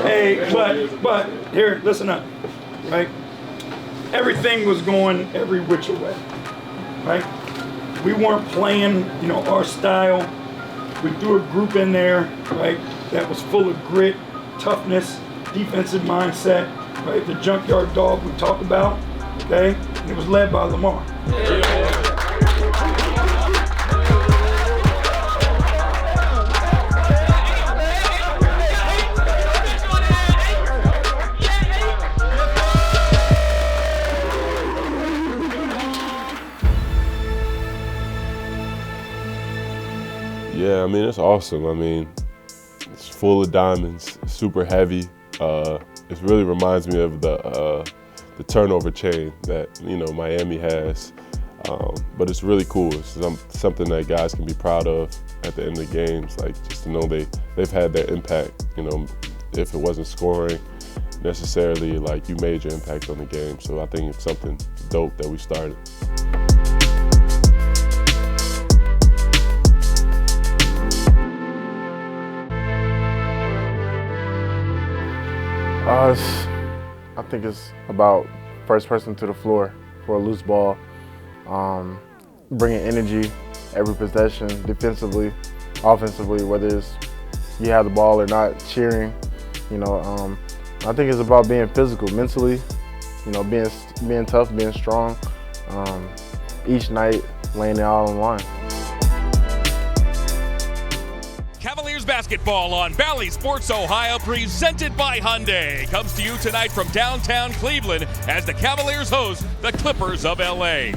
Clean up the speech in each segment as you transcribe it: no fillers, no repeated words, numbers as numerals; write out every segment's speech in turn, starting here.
Hey, but here, listen up, right? Everything was going every which way, right? We weren't playing, our style. We threw a group in there, right, that was full of grit, toughness, defensive mindset, right? The Junkyard Dog we talked about, okay? And it was led by Lamar. Yeah, I mean, it's awesome. I mean, it's full of diamonds, super heavy. It really reminds me of the turnover chain that, Miami has. But it's really cool. It's something that guys can be proud of at the end of the games, like just to know they've had their impact. If it wasn't scoring necessarily, like you made your impact on the game. So I think it's something dope that we started. I think it's about first person to the floor for a loose ball, bringing energy every possession, defensively, offensively, whether it's you have the ball or not, cheering. I think it's about being physical, mentally, being tough, being strong. Each night, laying it all on the line. Cavaliers basketball on Valley Sports Ohio, presented by Hyundai, comes to you tonight from downtown Cleveland as the Cavaliers host the Clippers of LA.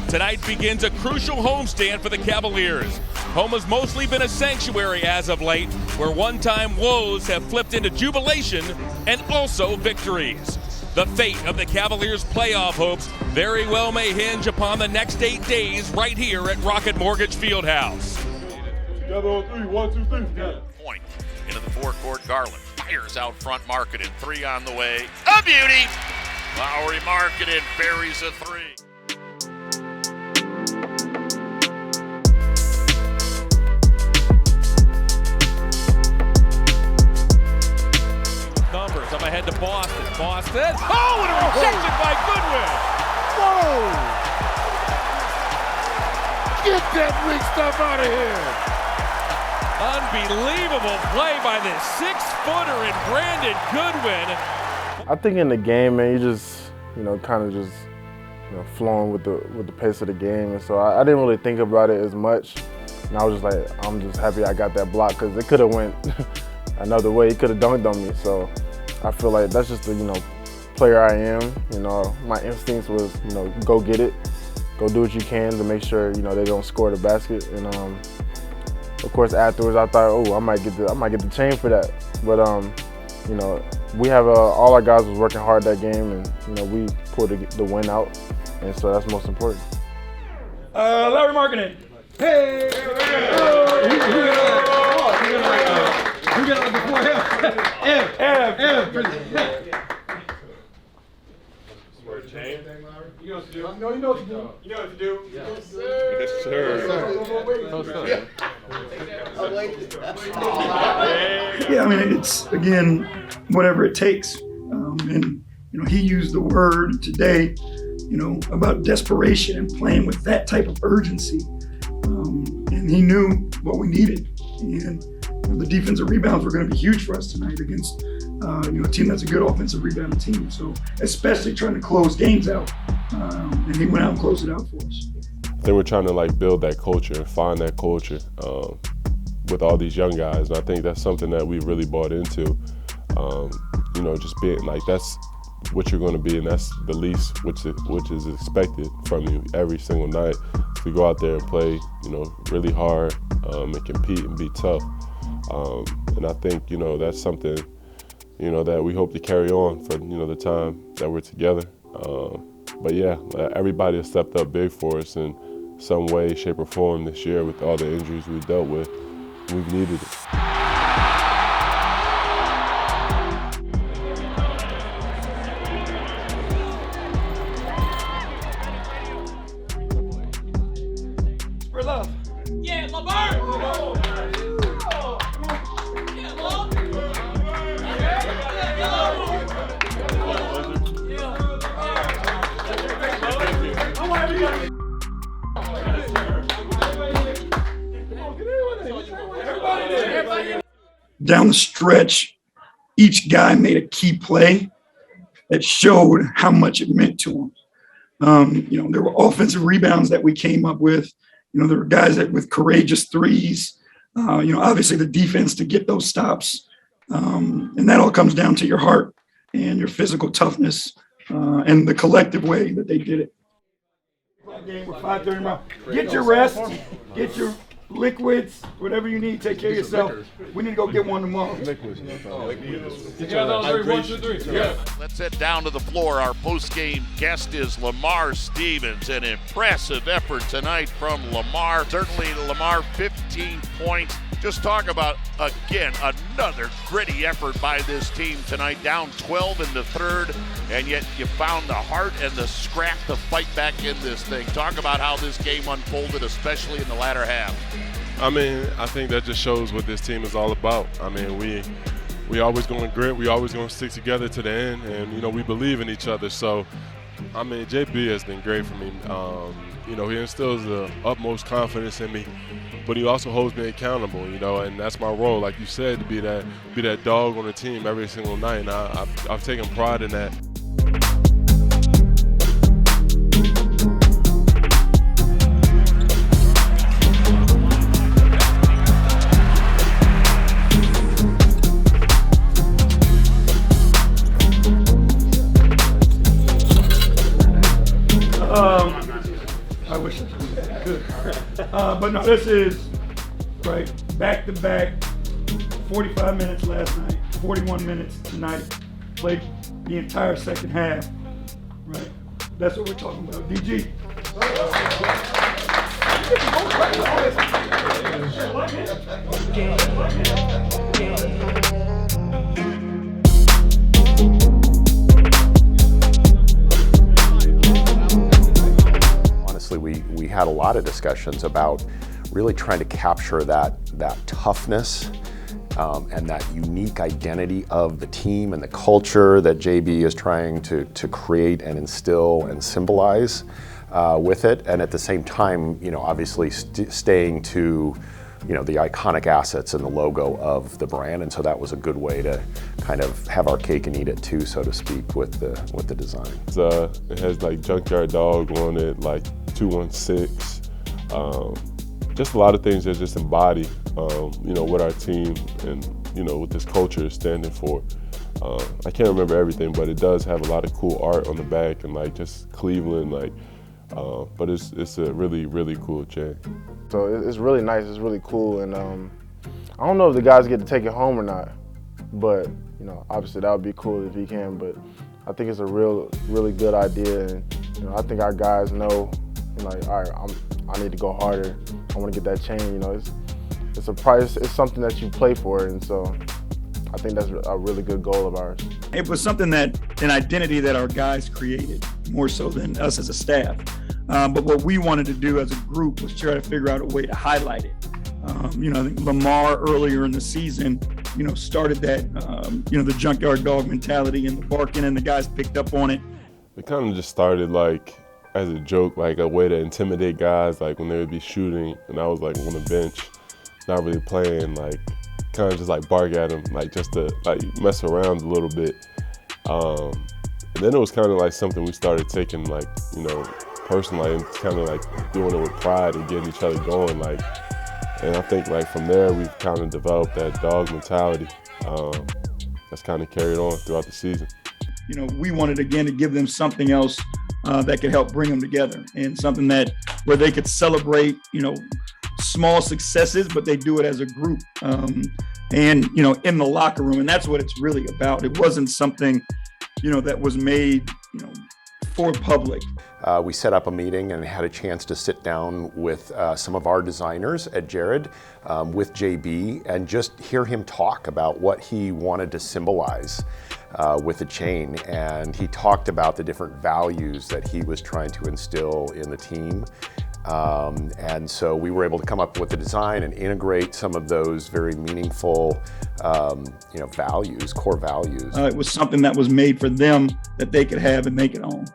Tonight begins a crucial homestand for the Cavaliers. Home has mostly been a sanctuary as of late, where one-time woes have flipped into jubilation and also victories. The fate of the Cavaliers' playoff hopes very well may hinge upon the next 8 days right here at Rocket Mortgage Fieldhouse. Together on three, 1, 2, 3. Yeah. Point into the forecourt. Garland fires out front. Marketed. 3 on the way. A beauty. Lowry Marketed buries a 3. Numbers. I'm ahead to Boston. Oh, and a rejection by Goodwin. Whoa! Get that weak stuff out of here. Unbelievable play by this 6-footer in Brandon Goodwin. I think in the game, man, you just, kind of just, flowing with the pace of the game. And so I didn't really think about it as much. And I was just like, I'm just happy I got that block because it could have went another way. He could have dunked on me. So I feel like that's just the, player I am. My instincts was, go get it. Go do what you can to make sure, they don't score the basket. And of course, afterwards, I thought, oh, I might get the chain for that. But we have all our guys was working hard that game, and we pulled the win out, and so that's most important. Larry Marketing. Hey! Who got it before him? Ev. Chain? You know what to do. No, you know what to do. You know what to do. Yes, sir. Yeah, I mean, it's, again, whatever it takes. And, he used the word today, about desperation and playing with that type of urgency. And he knew what we needed. And the defensive rebounds were going to be huge for us tonight against a team that's a good offensive rebounding team. So especially trying to close games out. And he went out and closed it out for us. I think we're trying to build that culture, find that culture with all these young guys. And I think that's something that we really bought into. Just being that's what you're going to be, and that's the least which is expected from you every single night. If we go out there and play, really hard and compete and be tough. And I think, that's something, that we hope to carry on for, the time that we're together. But yeah, everybody has stepped up big for us in some way, shape, or form this year with all the injuries we've dealt with. We've needed it. Spread love. Yeah, Lamar! Yeah, Down the stretch, each guy made a key play that showed how much it meant to him. There were offensive rebounds that we came up with. There were guys that with courageous threes. Obviously the defense to get those stops. And that all comes down to your heart and your physical toughness and the collective way that they did it. Game with 5:30 tomorrow. Get your rest, get your liquids, whatever you need, take care of yourself. We need to go get one tomorrow. Let's head down to the floor. Our post-game guest is Lamar Stevens. An impressive effort tonight from Lamar. Certainly Lamar, 15 points. Just talk about, again, another gritty effort by this team tonight. Down 12 in the third, and yet you found the heart and the scrap to fight back in this thing. Talk about how this game unfolded, especially in the latter half. I mean, I think that just shows what this team is all about. I mean, we always going to grit. We always going to stick together to the end, and, we believe in each other. So, I mean, JB has been great for me. He instills the utmost confidence in me, but he also holds me accountable, and that's my role, like you said, to be that dog on the team every single night, and I've taken pride in that. I wish I could. But no, this is right back-to-back, 45 minutes last night, 41 minutes tonight. Played the entire second half. Right, that's what we're talking about. DG. We had a lot of discussions about really trying to capture that toughness and that unique identity of the team and the culture that JB is trying to create and instill and symbolize with it, and at the same time, obviously staying to the iconic assets and the logo of the brand, and so that was a good way to kind of have our cake and eat it too, so to speak, with the design. It has like Junkyard Dog on it, like 216. Just a lot of things that just embody, what our team and what this culture is standing for. I can't remember everything, but it does have a lot of cool art on the back and like just Cleveland, but it's a really, really cool chain. So it's really nice, it's really cool, and I don't know if the guys get to take it home or not, but obviously that would be cool if he can, but I think it's a really good idea, and I think our guys know, all right, I need to go harder, I want to get that chain, it's a price, it's something that you play for, and so I think that's a really good goal of ours. It was something an identity that our guys created, more so than us as a staff. But what we wanted to do as a group was try to figure out a way to highlight it. I think Lamar earlier in the season, started that, the Junkyard Dog mentality and the barking, and the guys picked up on it. It kind of just started like as a joke, like a way to intimidate guys, like when they would be shooting and I was like on the bench, not really playing, like kind of just like bark at them, like just to like mess around a little bit. And then it was kind of like something we started taking like, personally, and kind of like doing it with pride and getting each other going, like, and I think like from there we've kind of developed that dog mentality that's kind of carried on throughout the season. We wanted again to give them something else that could help bring them together, and something where they could celebrate, small successes, but they do it as a group, and in the locker room, and that's what it's really about. It wasn't something, that was made, for public. We set up a meeting and had a chance to sit down with some of our designers at Jared with JB and just hear him talk about what he wanted to symbolize with the chain. And he talked about the different values that he was trying to instill in the team. And so we were able to come up with a design and integrate some of those very meaningful values, core values. It was something that was made for them that they could have and make it own.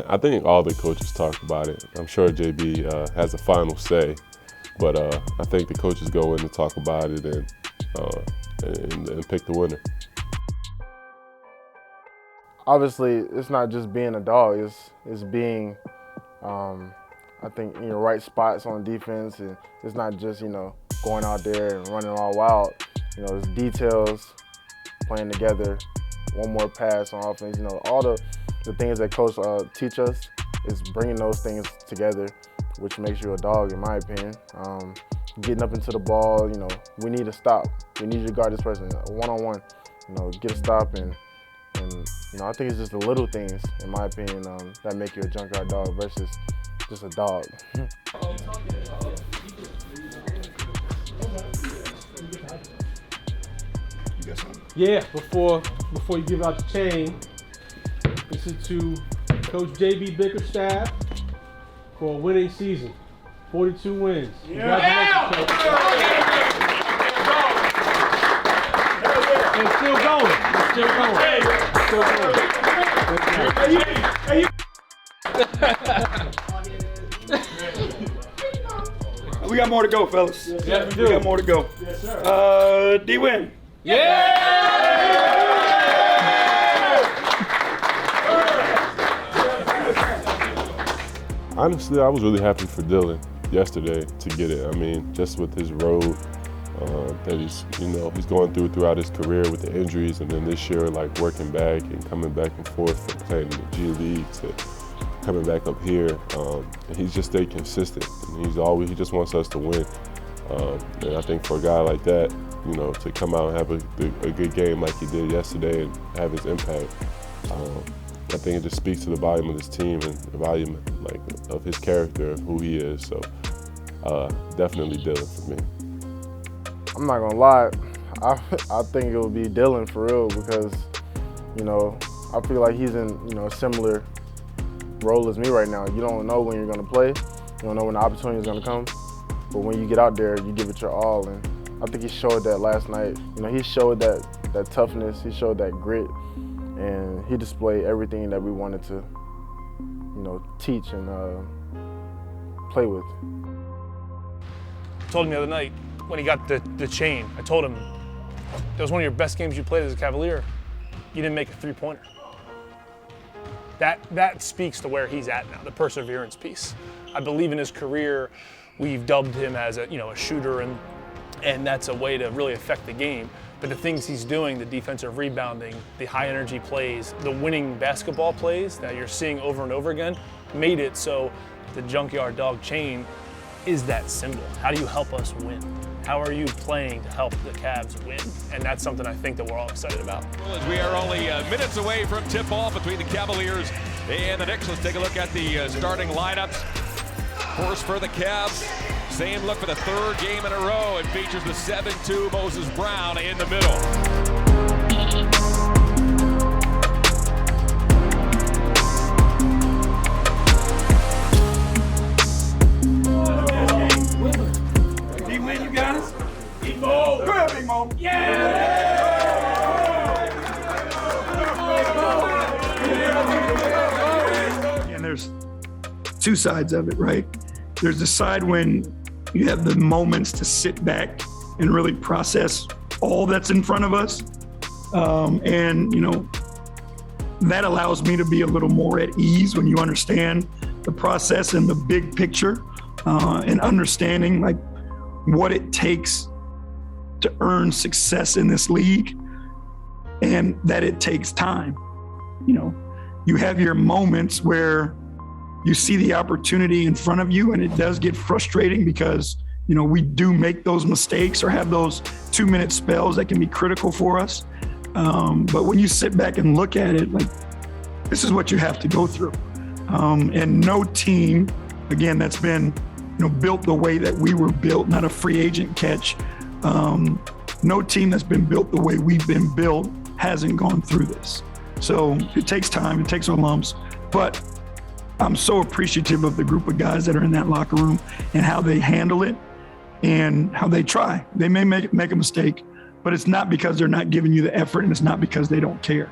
I think all the coaches talk about it. I'm sure JB has a final say, but I think the coaches go in to talk about it and pick the winner. Obviously, it's not just being a dog. It's being, I think, in your right spots on defense, and it's not just going out there and running all wild. It's details, playing together, one more pass on offense. All the things that coach teach us is bringing those things together, which makes you a dog, in my opinion. Getting up into the ball, we need to stop. We need you to guard this person, one-on-one. Get a stop, and I think it's just the little things, in my opinion, that make you a junkyard dog versus just a dog. Yeah, before you give out the chain, this is to Coach JB Bickerstaff for a winning season. 42 wins. Congratulations, Coach. It's still going. It's still going. We got more to go, fellas. Yes, we got more to go. Yes, sir. D-Win. Honestly, I was really happy for Dylan yesterday to get it. I mean, just with his road that he's going throughout his career with the injuries, and then this year, like working back and coming back and forth from playing in the G League to coming back up here. And he's just stayed consistent. And he just wants us to win. And I think for a guy like that, to come out and have a good game like he did yesterday and have his impact, I think it just speaks to the volume of this team and the volume of his character, of who he is. So definitely Dylan for me. I'm not gonna lie, I think it would be Dylan for real because, I feel like he's in, a similar role as me right now. You don't know when you're gonna play, you don't know when the opportunity is gonna come, but when you get out there, you give it your all. And I think he showed that last night. He showed that toughness, he showed that grit, and he displayed everything that we wanted to, teach and play with. I told him the other night when he got the chain, I told him, that was one of your best games you played as a Cavalier. You didn't make a three-pointer. That speaks to where he's at now, the perseverance piece. I believe in his career, we've dubbed him as a shooter, and that's a way to really affect the game. But the things he's doing, the defensive rebounding, the high energy plays, the winning basketball plays that you're seeing over and over again, made it so the Junkyard Dog chain is that symbol. How do you help us win? How are you playing to help the Cavs win? And that's something I think that we're all excited about. As we are only minutes away from tip-off between the Cavaliers and the Knicks, let's take a look at the starting lineups. Of course, for the Cavs, same look for the third game in a row. It features the 7-2 Moses Brown in the middle. D-Win, you got us? Go ahead, Big Mo. And there's two sides of it, right? There's the side when you have the moments to sit back and really process all that's in front of us. That allows me to be a little more at ease when you understand the process and the big picture, and understanding like what it takes to earn success in this league, and that it takes time. You have your moments where you see the opportunity in front of you, and it does get frustrating because, we do make those mistakes or have those 2-minute spells that can be critical for us. But when you sit back and look at it, like, this is what you have to go through. And no team, again, that's been, built the way that we were built, not a free agent catch. No team that's been built the way we've been built hasn't gone through this. So it takes time, it takes our lumps, but I'm so appreciative of the group of guys that are in that locker room and how they handle it and how they try. They may make a mistake, but it's not because they're not giving you the effort, and it's not because they don't care.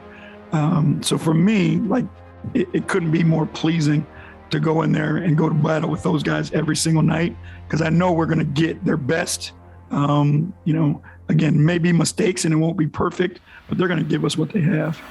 So for me, like, it couldn't be more pleasing to go in there and go to battle with those guys every single night, because I know we're going to get their best. You know, again, maybe mistakes and it won't be perfect, but they're going to give us what they have.